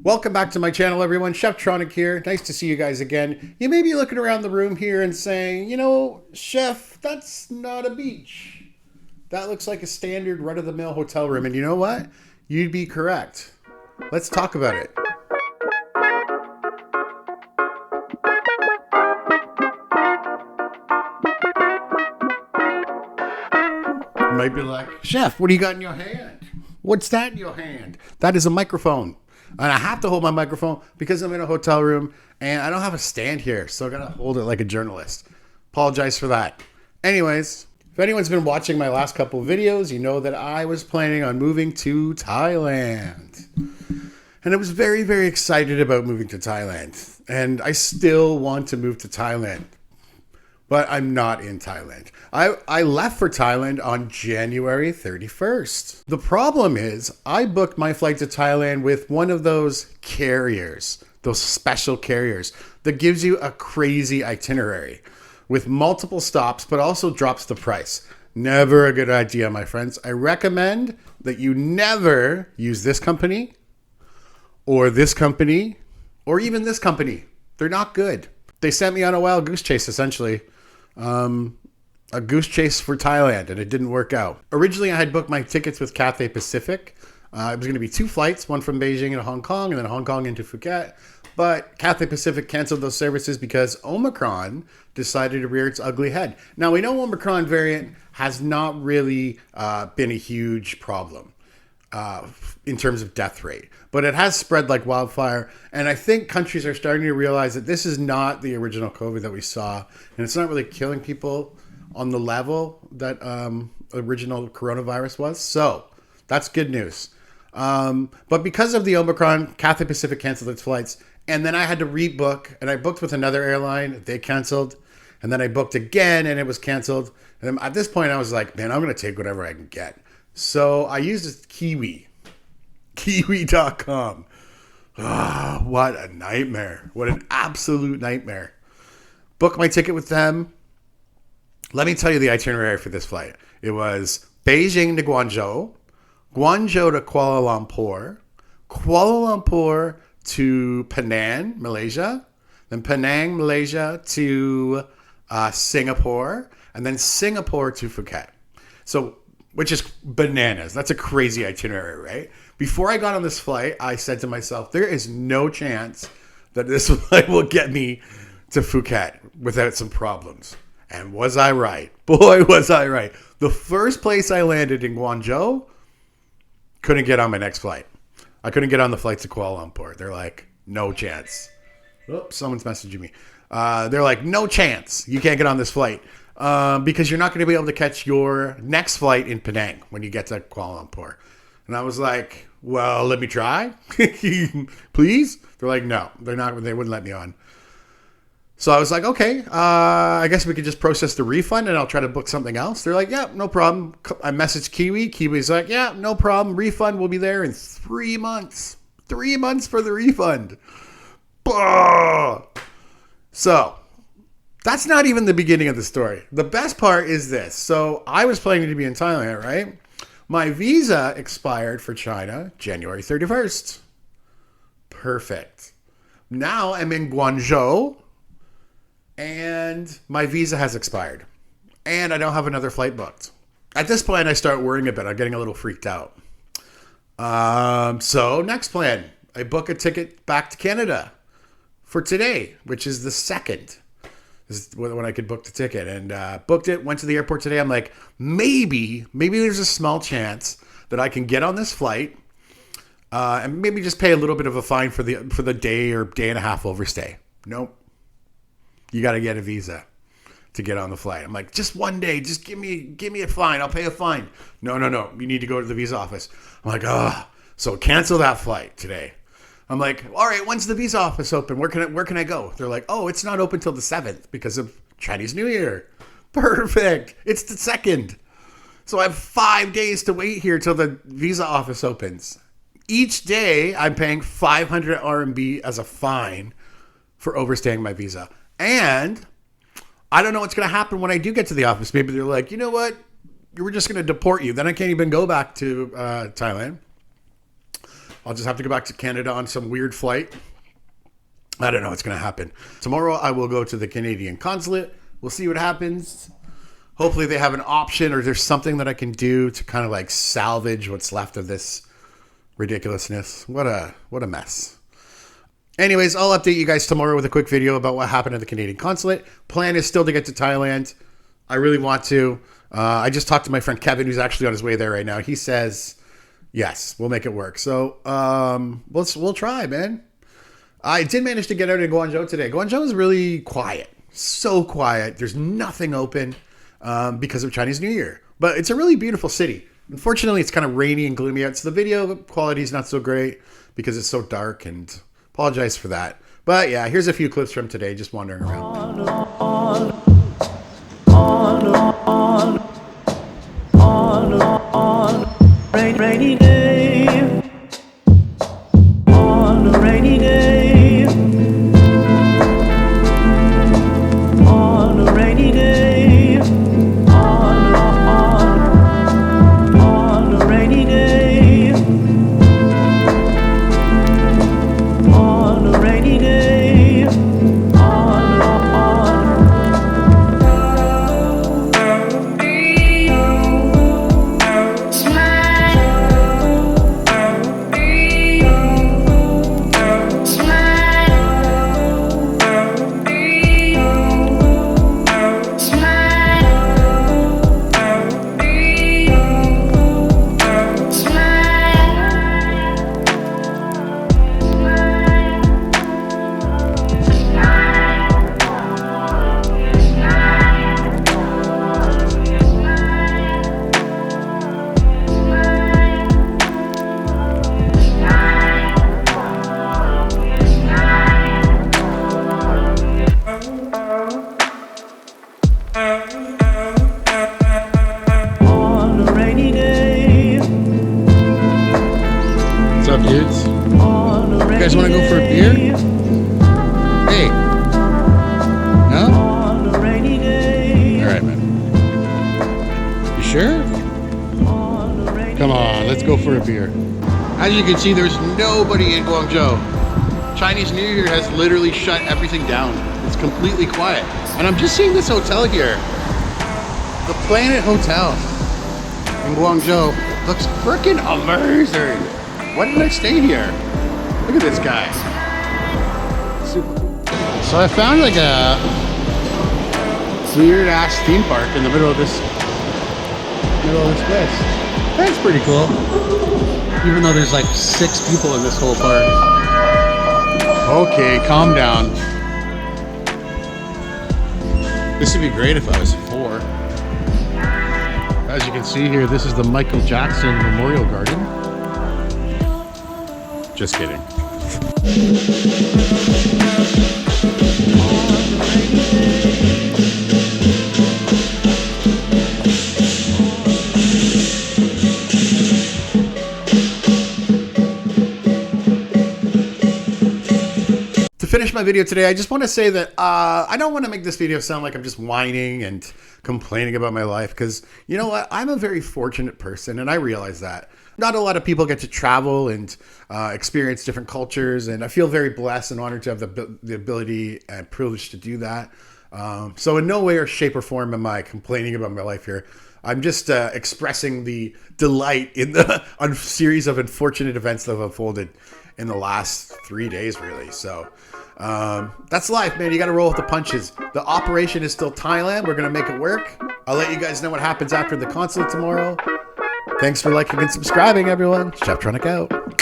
Welcome back to my channel, everyone. Chef Tronic here. Nice to see you guys again. You may be looking around the room here and saying, you know, Chef, that's not a beach. That looks like a standard run-of-the-mill hotel room. And you know what? You'd be correct. Let's talk about it. You might be like, Chef, what do you got in your hand? What's that in your hand? That is a microphone. And I have to hold my microphone because I'm in a hotel room and I don't have a stand here. So I got to hold it like a journalist. Apologize for that. Anyways, if anyone's been watching my last couple of videos, you know that I was planning on moving to Thailand. And I was very, very excited about moving to Thailand. And I still want to move to Thailand. But I'm not in Thailand. I left for Thailand on January 31st. The problem is I booked my flight to Thailand with one of those carriers, those special carriers that gives you a crazy itinerary with multiple stops, but also drops the price. Never a good idea, my friends. I recommend that you never use this company or even this company. They're not good. They sent me on a wild goose chase, essentially. A goose chase for Thailand, and it didn't work out. Originally, I had booked my tickets with Cathay Pacific. It was going to be 2 flights, one from Beijing into Hong Kong, and then Hong Kong into Phuket. But Cathay Pacific canceled those services because Omicron decided to rear its ugly head. Now, we know Omicron variant has not really been a huge problem in terms of death rate, but it has spread like wildfire. And I think countries are starting to realize that this is not the original COVID that we saw, and it's not really killing people on the level that original coronavirus was. So that's good news. But because of the Omicron, Cathay Pacific canceled its flights, and then I had to rebook, and I booked with another airline. They canceled, and then I booked again, and it was canceled. And at this point, I was like, man, I'm going to take whatever I can get. So I used Kiwi, Kiwi.com. Ah, what a nightmare. What an absolute nightmare. Booked my ticket with them. Let me tell you the itinerary for this flight. It was Beijing to Guangzhou, Guangzhou to Kuala Lumpur, Kuala Lumpur to Penang, Malaysia, then Penang, Malaysia to Singapore, and then Singapore to Phuket. So, which is bananas. That's a crazy itinerary, right? Before I got on this flight, I said to myself, there is no chance that this flight will get me to Phuket without some problems. And was I right? Boy, was I right. The first place I landed in Guangzhou, couldn't get on my next flight. I couldn't get on the flight to Kuala Lumpur. They're like, no chance. Oops, someone's messaging me. They're like, no chance. You can't get on this flight because you're not going to be able to catch your next flight in Penang when you get to Kuala Lumpur. And I was like, well, let me try. Please? They're like, no, they're not. They wouldn't let me on. So I was like, okay, I guess we could just process the refund and I'll try to book something else. They're like, yeah, no problem. I messaged Kiwi. Kiwi's like, yeah, no problem. Refund will be there in 3 months. 3 months for the refund. Bah! So that's not even the beginning of the story. The best part is this. So I was planning to be in Thailand, right? My visa expired for China January 31st. Perfect. Now I'm in Guangzhou. And my visa has expired. And I don't have another flight booked. At this point, I start worrying a bit. I'm getting a little freaked out. So next plan. I book a ticket back to Canada for today, which is the 2nd. This is when I could book the ticket. And booked it, went to the airport today. I'm like, maybe there's a small chance that I can get on this flight and maybe just pay a little bit of a fine for the day or day and a half overstay. Nope. You got to get a visa to get on the flight. I'm like, just one day, just give me a fine. I'll pay a fine. No. You need to go to the visa office. I'm like, so cancel that flight today. I'm like, all right, when's the visa office open? Where can I go? They're like, oh, it's not open till the 7th because of Chinese New Year. Perfect. It's the 2nd. So I have 5 days to wait here till the visa office opens. Each day I'm paying 500 RMB as a fine for overstaying my visa. And I don't know what's going to happen when I do get to the office. Maybe they're like, you know what? We're just going to deport you. Then I can't even go back to Thailand. I'll just have to go back to Canada on some weird flight. I don't know what's going to happen. Tomorrow I will go to the Canadian consulate. We'll see what happens. Hopefully they have an option or there's something that I can do to kind of like salvage what's left of this ridiculousness. What a mess. Anyways, I'll update you guys tomorrow with a quick video about what happened at the Canadian consulate. Plan is still to get to Thailand. I really want to. I just talked to my friend Kevin, who's actually on his way there right now. He says, yes, we'll make it work. So we'll try, man. I did manage to get out in Guangzhou today. Guangzhou is really quiet. So quiet. There's nothing open because of Chinese New Year. But it's a really beautiful city. Unfortunately, it's kind of rainy and gloomy out. So the video quality is not so great because it's so dark, and apologize for that. But yeah, here's a few clips from today, just wandering around. Rainy day, on a rainy day, on a rainy day, on a rainy day, on a rainy day, What's up, dudes? You guys want to go for a beer? Hey. No? Alright, man. You sure? Come on, let's go for a beer. As you can see, there's nobody in Guangzhou. Chinese New Year has literally shut everything down. It's completely quiet. And I'm just seeing this hotel here. The Planet Hotel in Guangzhou looks freaking amazing. Why did I stay here? Look at this guy. Super cool. So I found like a weird ass theme park in the middle of this place. That's pretty cool. Even though there's like 6 people in this whole park. Okay, calm down. This would be great if I was 4. As you can see here, this is the Michael Jackson Memorial Garden. Just kidding. To finish my video today, I just want to say that I don't want to make this video sound like I'm just whining and complaining about my life, because you know what? I'm a very fortunate person, and I realize that. Not a lot of people get to travel and experience different cultures, and I feel very blessed and honored to have the ability and privilege to do that. So in no way or shape or form am I complaining about my life here. I'm just expressing the delight in the series of unfortunate events that have unfolded in the last 3 days, really. So that's life, man. You got to roll with the punches. The operation is still Thailand. We're going to make it work. I'll let you guys know what happens after the consulate tomorrow. Thanks for liking and subscribing, everyone. Cheftronic out.